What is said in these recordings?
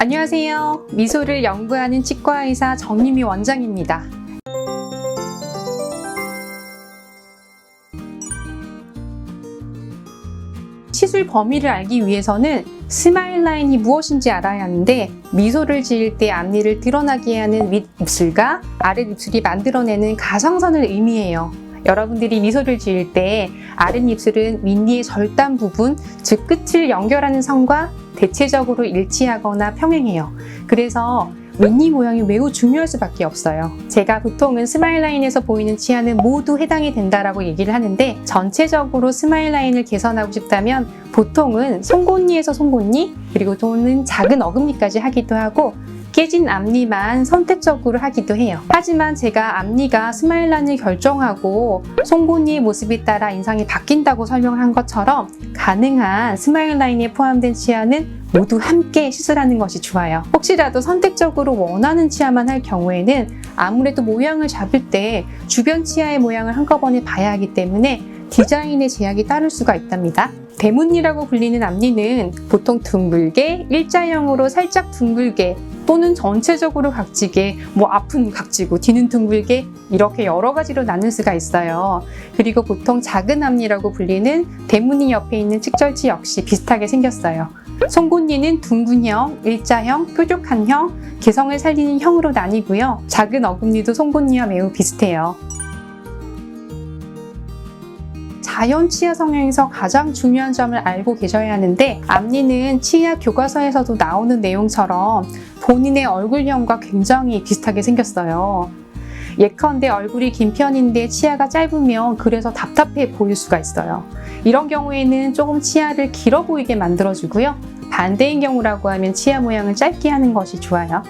안녕하세요. 미소를 연구하는 치과의사 정유미 원장입니다. 시술 범위를 알기 위해서는 스마일 라인이 무엇인지 알아야 하는데, 미소를 지을 때 앞니를 드러나게 하는 윗입술과 아랫입술이 만들어내는 가상선을 의미해요. 여러분들이 미소를 지을 때 아랫입술은 윗니의 절단 부분, 즉 끝을 연결하는 선과 대체적으로 일치하거나 평행해요. 그래서 윗니 모양이 매우 중요할 수밖에 없어요. 제가 보통은 스마일 라인에서 보이는 치아는 모두 해당이 된다라고 얘기를 하는데, 전체적으로 스마일 라인을 개선하고 싶다면 보통은 송곳니에서 송곳니, 그리고 또는 작은 어금니까지 하기도 하고, 깨진 앞니만 선택적으로 하기도 해요. 하지만 제가 앞니가 스마일 라인을 결정하고 송곳니의 모습에 따라 인상이 바뀐다고 설명을 한 것처럼, 가능한 스마일 라인에 포함된 치아는 모두 함께 시술하는 것이 좋아요. 혹시라도 선택적으로 원하는 치아만 할 경우에는 아무래도 모양을 잡을 때 주변 치아의 모양을 한꺼번에 봐야 하기 때문에 디자인의 제약이 따를 수가 있답니다. 대문니라고 불리는 앞니는 보통 둥글게, 일자형으로 살짝 둥글게, 또는 전체적으로 각지게, 앞은 각지고 뒤는 둥글게, 이렇게 여러 가지로 나눌 수가 있어요. 그리고 보통 작은 앞니라고 불리는 대문니 옆에 있는 측절지 역시 비슷하게 생겼어요. 송곳니는 둥근형, 일자형, 뾰족한 형, 개성을 살리는 형으로 나뉘고요. 작은 어금니도 송곳니와 매우 비슷해요. 자연 치아 성형에서 가장 중요한 점을 알고 계셔야 하는데, 앞니는 치아 교과서에서도 나오는 내용처럼 본인의 얼굴형과 굉장히 비슷하게 생겼어요. 예컨대 얼굴이 긴 편인데 치아가 짧으면 그래서 답답해 보일 수가 있어요. 이런 경우에는 조금 치아를 길어 보이게 만들어주고요. 반대인 경우라고 하면 치아 모양을 짧게 하는 것이 좋아요.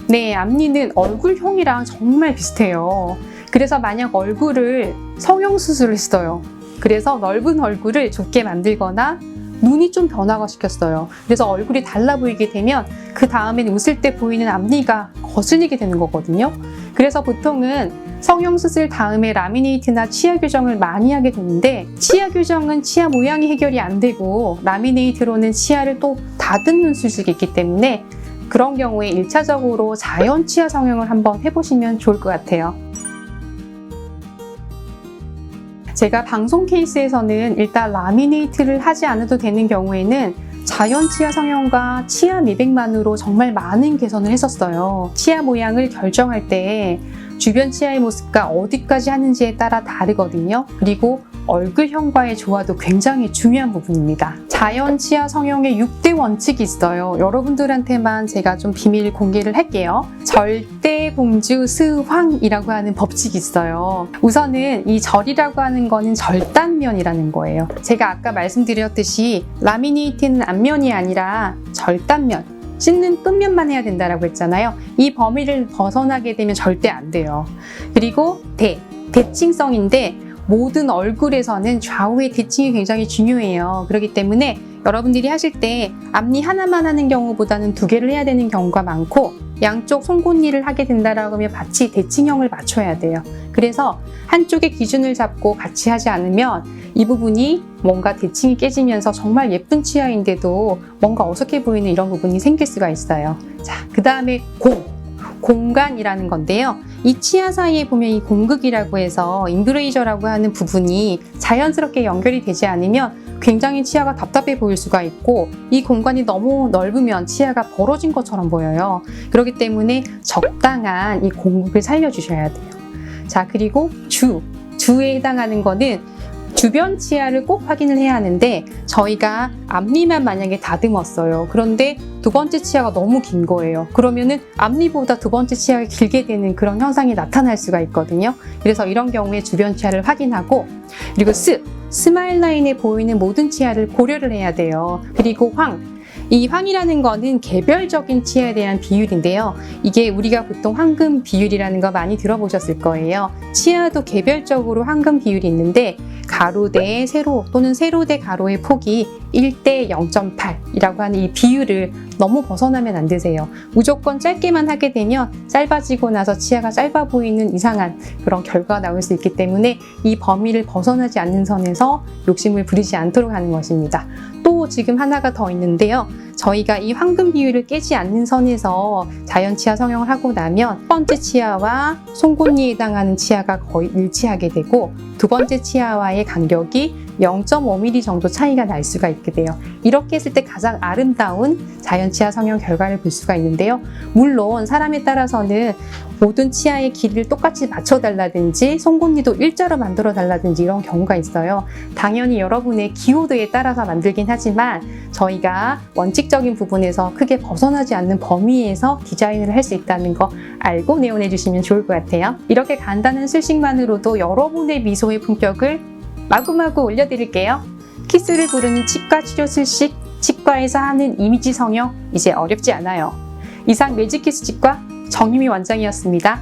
네, 앞니는 얼굴형이랑 정말 비슷해요. 그래서 만약 얼굴을 성형수술을 했어요. 그래서 넓은 얼굴을 좁게 만들거나 눈이 좀 변화가 시켰어요. 그래서 얼굴이 달라 보이게 되면 그 다음엔 웃을 때 보이는 앞니가 거슬리게 되는 거거든요. 그래서 보통은 성형수술 다음에 라미네이트나 치아 교정을 많이 하게 되는데, 치아 교정은 치아 모양이 해결이 안 되고 라미네이트로는 치아를 또 다듬는 수술이 있기 때문에, 그런 경우에 1차적으로 자연 치아 성형을 한번 해보시면 좋을 것 같아요. 제가 방송 케이스에서는 일단 라미네이트를 하지 않아도 되는 경우에는 자연 치아 성형과 치아 미백만으로 정말 많은 개선을 했었어요. 치아 모양을 결정할 때 주변 치아의 모습과 어디까지 하는지에 따라 다르거든요. 그리고 얼굴형과의 조화도 굉장히 중요한 부분입니다. 자연 치아 성형의 6대 원칙이 있어요. 여러분들한테만 제가 좀 비밀 공개를 할게요. 절대 공주 스황이라고 하는 법칙이 있어요. 우선은 이 절이라고 하는 거는 절단면이라는 거예요. 제가 아까 말씀드렸듯이 라미네이트는 앞면이 아니라 절단면, 씻는 끝면만 해야 된다고 했잖아요. 이 범위를 벗어나게 되면 절대 안 돼요. 그리고 대칭성인데, 모든 얼굴에서는 좌우의 대칭이 굉장히 중요해요. 그렇기 때문에 여러분들이 하실 때 앞니 하나만 하는 경우보다는 2개를 해야 되는 경우가 많고, 양쪽 송곳니를 하게 된다라고 하면 같이 대칭형을 맞춰야 돼요. 그래서 한쪽의 기준을 잡고 같이 하지 않으면 이 부분이 뭔가 대칭이 깨지면서 정말 예쁜 치아인데도 뭔가 어색해 보이는 이런 부분이 생길 수가 있어요. 자, 그 다음에 공간이라는 건데요. 이 치아 사이에 보면 이 공극이라고 해서 임브레이저라고 하는 부분이 자연스럽게 연결이 되지 않으면 굉장히 치아가 답답해 보일 수가 있고, 이 공간이 너무 넓으면 치아가 벌어진 것처럼 보여요. 그렇기 때문에 적당한 이 공극을 살려주셔야 돼요. 자, 그리고 주에 해당하는 거는 주변 치아를 꼭 확인을 해야 하는데, 저희가 앞니만 만약에 다듬었어요. 그런데 두 번째 치아가 너무 긴 거예요. 그러면은 앞니보다 두 번째 치아가 길게 되는 그런 현상이 나타날 수가 있거든요. 그래서 이런 경우에 주변 치아를 확인하고, 그리고 스마일 라인에 보이는 모든 치아를 고려를 해야 돼요. 그리고 이 황이라는 거는 개별적인 치아에 대한 비율인데요. 이게 우리가 보통 황금 비율이라는 거 많이 들어보셨을 거예요. 치아도 개별적으로 황금 비율이 있는데, 가로 대 세로 또는 세로 대 가로의 폭이 1대 0.8이라고 하는 이 비율을 너무 벗어나면 안 되세요. 무조건 짧게만 하게 되면 짧아지고 나서 치아가 짧아 보이는 이상한 그런 결과가 나올 수 있기 때문에 이 범위를 벗어나지 않는 선에서 욕심을 부리지 않도록 하는 것입니다. 또 지금 하나가 더 있는데요. 저희가 이 황금 비율을 깨지 않는 선에서 자연 치아 성형을 하고 나면 첫 번째 치아와 송곳니에 해당하는 치아가 거의 일치하게 되고 두 번째 치아와의 간격이 0.5mm 정도 차이가 날 수가 있게 돼요. 이렇게 했을 때 가장 아름다운 자연 치아 성형 결과를 볼 수가 있는데요. 물론 사람에 따라서는 모든 치아의 길이를 똑같이 맞춰달라든지 송곳니도 일자로 만들어달라든지 이런 경우가 있어요. 당연히 여러분의 기호도에 따라서 만들긴 하지만 저희가 원칙적인 부분에서 크게 벗어나지 않는 범위에서 디자인을 할 수 있다는 거 알고 내원해 주시면 좋을 것 같아요. 이렇게 간단한 술식만으로도 여러분의 미소의 품격을 마구마구 올려드릴게요. 키스를 부르는 치과 치료 술식, 치과에서 하는 이미지 성형 이제 어렵지 않아요. 이상 매직키스 치과 정유미 원장이었습니다.